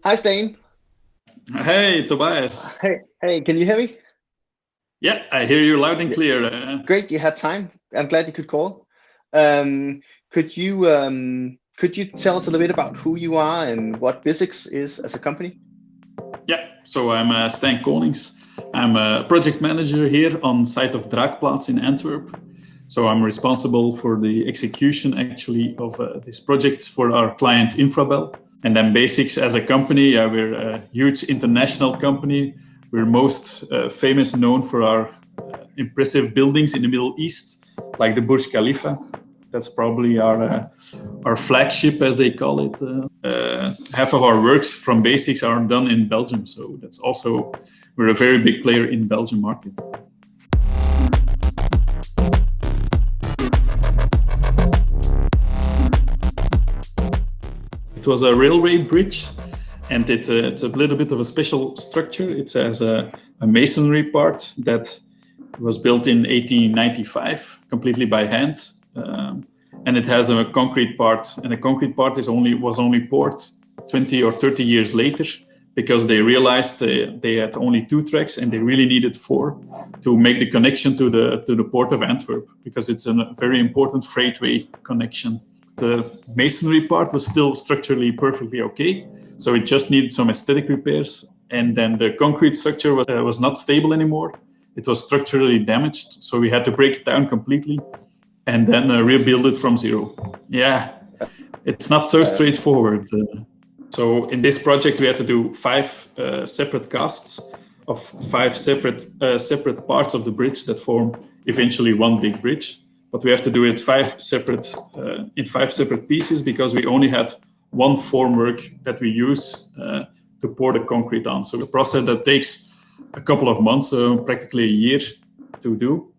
Hi, Stain. Hey, Tobias. Hey, can you hear me? Yeah, I hear you loud and Yeah, clear. great, you had time. I'm glad you could call. Um, could you tell us a little bit about who you are and what Besix is as a company? Yeah, so I'm Stijn Konings. I'm a project manager here on site of Draakplaats in Antwerp. So I'm responsible for the execution actually of this project for our client Infrabel. And then Besix as a company, yeah, we're a huge international company. We're most famous known for our impressive buildings in the Middle East, like the Burj Khalifa. That's probably our flagship, as they call it. Half of our works from Besix are done in Belgium, so that's also we're a very big player in Belgium market. It was a railway bridge, and it's a little bit of a special structure. It has a masonry part that was built in 1895, completely by hand. And it has a concrete part, and the concrete part was only poured 20 or 30 years later because they realized they had only 2 tracks and they really needed 4 to make the connection to the port of Antwerp, because it's a very important freightway connection. The masonry part was still structurally perfectly okay, so it just needed some aesthetic repairs. And then the concrete structure was not stable anymore. It was structurally damaged, so we had to break it down completely and then rebuild it from zero. Yeah, it's not so Uh, straightforward. So in this project, we had to do 5 separate casts of 5 separate parts of the bridge that form eventually one big bridge. But we have to do it in 5 separate pieces, because we only had one formwork that we use to pour the concrete on. So a process that takes a couple of months, practically a year to do.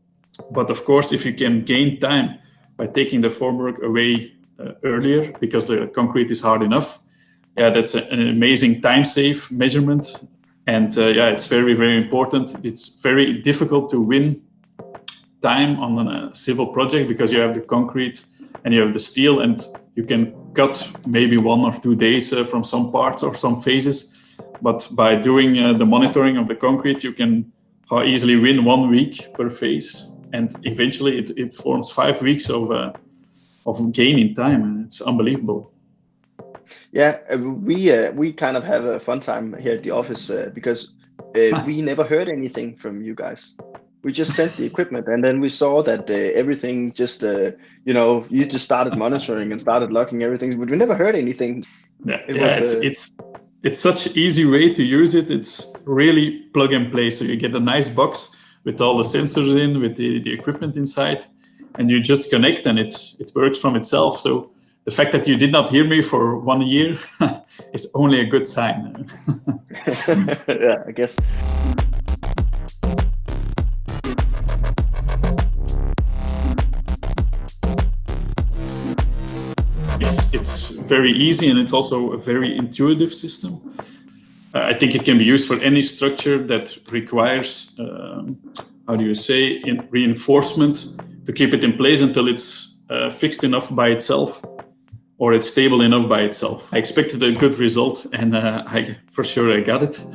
But of course, if you can gain time by taking the formwork away earlier because the concrete is hard enough, yeah, that's an amazing time save measurement. And yeah, it's very, very important. It's very difficult to win time on a civil project because you have the concrete and you have the steel, and you can cut maybe 1 or 2 days from some parts or some phases. But by doing the monitoring of the concrete, you can easily win 1 week per phase. And eventually it forms 5 weeks of gain in time, and it's unbelievable. yeah, we kind of have a fun time here at the office because we never heard anything from you guys. We just sent the equipment, and then we saw that everything just, you just started monitoring and started logging everything, but we never heard anything. Yeah, It yeah, was, it's such an easy way to use it. It's really plug and play. So you get a nice box with all the sensors in, with the equipment inside, and you just connect, and it works from itself. So the fact that you did not hear me for 1 year is only a good sign. yeah, I guess. It's very easy, and it's also a very intuitive system. I think it can be used for any structure that requires, how do you say, reinforcement to keep it in place until it's fixed enough by itself, or it's stable enough by itself. I expected a good result, and for sure I got it.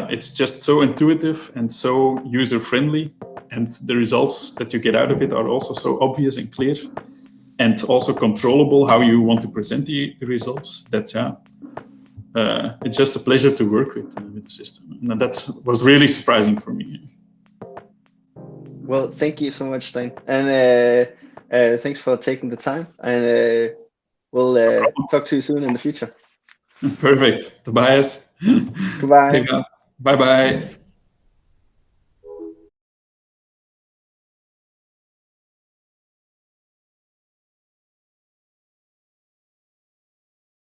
It's just so intuitive and so user-friendly, and the results that you get out of it are also so obvious and clear, and also controllable how you want to present the results. That it's just a pleasure to work with the system, and that was really surprising for me. Well, thank you so much, Stein, and thanks for taking the time. And we'll talk to you soon in the future. Perfect, Tobias. Goodbye. Bye bye.